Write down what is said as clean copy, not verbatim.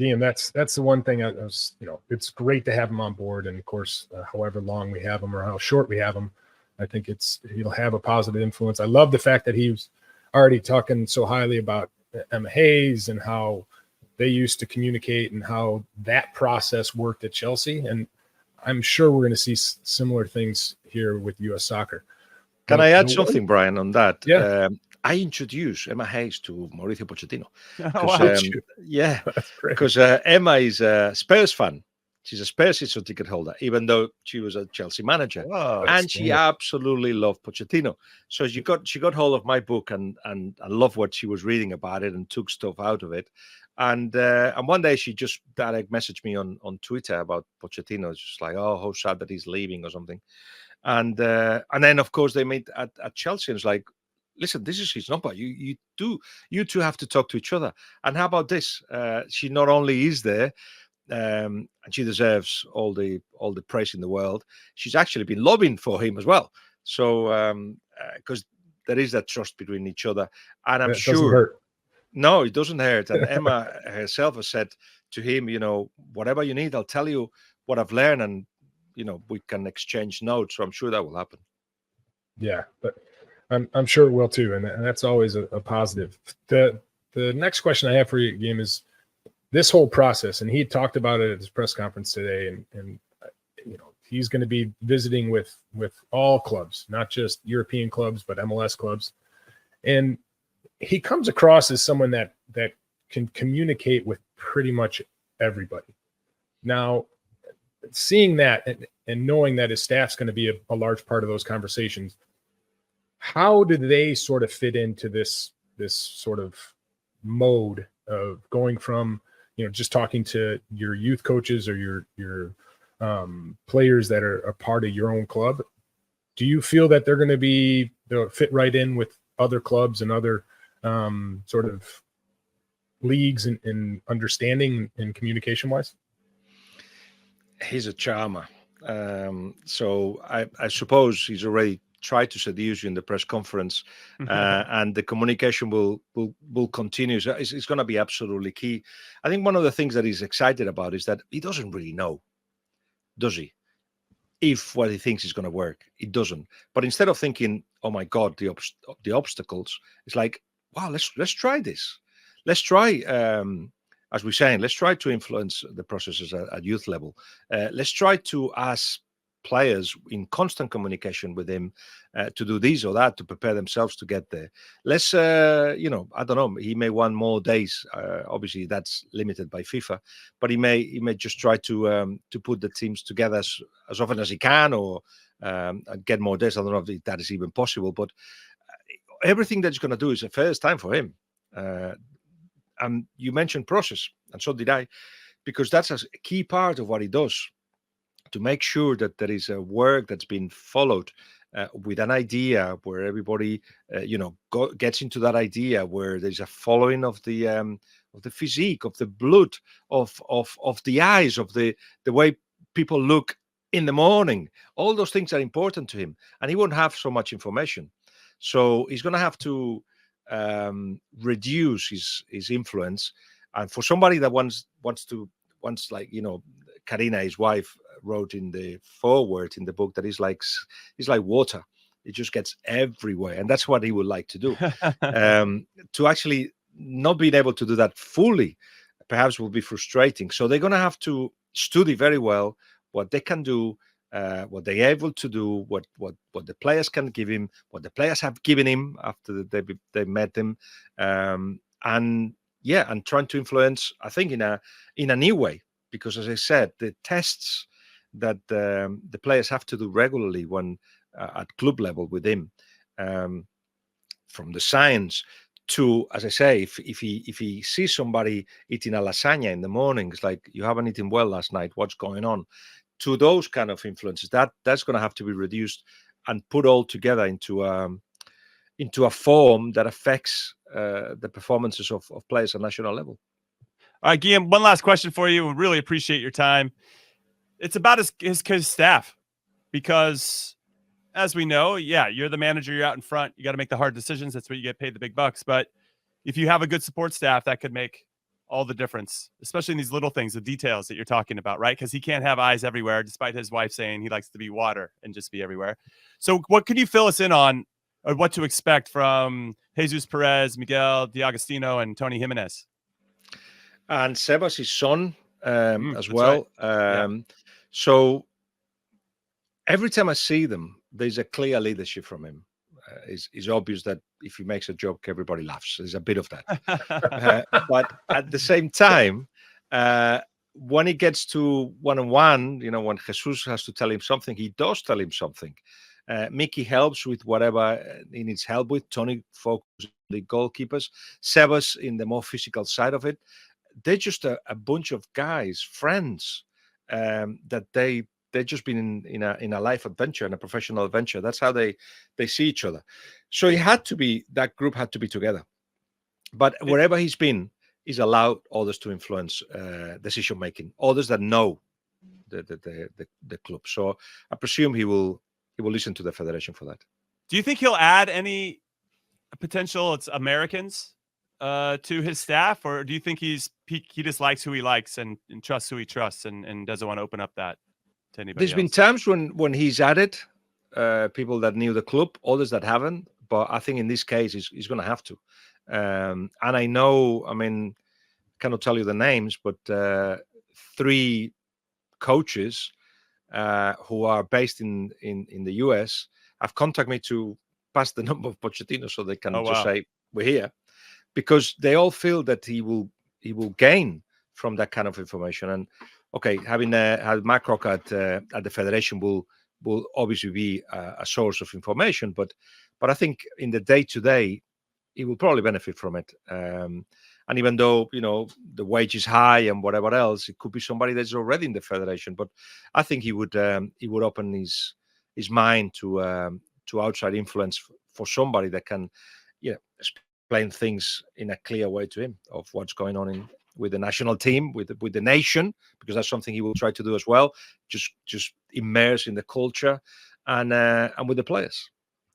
Guillem, that's the one thing I was, it's great to have him on board. And of course, however long we have him or how short we have him, I think he'll have a positive influence. I love the fact that he was already talking so highly about Emma Hayes and how they used to communicate and how that process worked at Chelsea. And I'm sure we're going to see similar things here with U.S. Soccer. Can I add something, Brian, on that? Yeah. I introduced Emma Hayes to Mauricio Pochettino. Yeah, because Emma is a Spurs fan. She's a Spurs season ticket holder, even though she was a Chelsea manager. Whoa, and she absolutely loved Pochettino. So she got hold of my book and loved what she was reading about it and took stuff out of it. And one day she just direct messaged me on Twitter about Pochettino. It's just like, oh, how sad that he's leaving or something. And then of course they met at Chelsea. And it's like, listen, this is his number. You two have to talk to each other. And how about this? She not only is there, and she deserves all the praise in the world. She's actually been lobbying for him as well. So because there is that trust between each other, and I'm sure. Doesn't hurt. No, it doesn't hurt. And Emma herself has said to him, whatever you need, I'll tell you what I've learned, and we can exchange notes. So I'm sure that will happen. Yeah, but I'm sure it will too, and that's always a positive. The next question I have for you, Guillem, is this whole process, and he talked about it at his press conference today, and he's going to be visiting with all clubs, not just European clubs, but MLS clubs, and he comes across as someone that can communicate with pretty much everybody. Now, seeing that and knowing that his staff's going to be a large part of those conversations, how do they sort of fit into this sort of mode of going from just talking to your youth coaches or your players that are a part of your own club? Do you feel that they'll fit right in with other clubs and other sort of leagues in understanding and communication wise? He's a charmer. So I suppose he's already tried to seduce you in the press conference, and the communication will continue. So it's going to be absolutely key. I think one of the things that he's excited about is that he doesn't really know, does he? If what he thinks is going to work, it doesn't. But instead of thinking, "Oh my God, the obstacles," it's like, "Wow, let's try this. Let's try." As we're saying, let's try to influence the processes at youth level. Let's try to ask players in constant communication with him to do this or that to prepare themselves to get there. Let's, I don't know. He may want more days. Obviously, that's limited by FIFA, but he may just try to put the teams together as often as he can, or get more days. I don't know if that is even possible, but everything that he's going to do is a first time for him. And you mentioned process, and so did I, because that's a key part of what he does, to make sure that there is a work that's been followed with an idea where everybody, gets into that idea, where there's a following of the physique, of the blood, of the eyes, of the way people look in the morning. All those things are important to him, and he won't have so much information. So he's going to have to reduce his influence. And for somebody that wants like, Karina, his wife, wrote in the foreword in the book, that he's like water. It just gets everywhere, and that's what he would like to do. To actually not being able to do that fully, perhaps will be frustrating. So they're going to have to study very well what they can do, what they're able to do, what the players can give him, what the players have given him after they met him, and trying to influence, I think, in a new way. Because, as I said, the tests that the players have to do regularly when at club level with him, from the science to, as I say, if he sees somebody eating a lasagna in the morning, it's like, you haven't eaten well last night, what's going on? To those kind of influences, that's going to have to be reduced and put all together into a form that affects the performances of players at national level. All right, Guillem, one last question for you. We really appreciate your time. It's about his staff, because, as we know, you're the manager, you're out in front, you got to make the hard decisions. That's what you get paid the big bucks. But if you have a good support staff, that could make all the difference, especially in these little things, the details that you're talking about, right? Because he can't have eyes everywhere, despite his wife saying he likes to be water and just be everywhere. So what can you fill us in on, or what to expect from Jesus Perez, Miguel D'Agostino, and Tony Jimenez? And Sebas, his son, as that's well. right. So every time I see them, there's a clear leadership from him. It's obvious that if he makes a joke, everybody laughs. There's a bit of that. But at the same time, when he gets to one-on-one, when Jesus has to tell him something, he does tell him something. Mickey helps with whatever he needs help with. Tony focuses on the goalkeepers. Sebas in the more physical side of it. They're just a bunch of guys, friends, that they've just been in a life adventure and a professional adventure. That's how they see each other. So that group had to be together. But wherever he's been, he's allowed others to influence decision making, others that know the club. So I presume he will listen to the federation for that. Do you think he'll add any potential Americans to his staff, or do you think he just likes who he likes and trusts who he trusts and doesn't want to open up that to anybody There's else? been times when he's added people that knew the club, others that haven't, but I think in this case he's going to have to. And I know, I cannot tell you the names, but 3 coaches who are based in the US have contacted me to pass the number of Pochettino so they can just say we're here, because they all feel that he will gain from that kind of information. And okay, having Mark Rock at the federation will obviously be a source of information, but I think in the day-to-day, he will probably benefit from it. And even though the wage is high and whatever else, it could be somebody that's already in the federation. But I think he would open his mind to outside influence for somebody that can explain things in a clear way to him of what's going on with the national team, with the nation, because that's something he will try to do as well. Just immerse in the culture and with the players.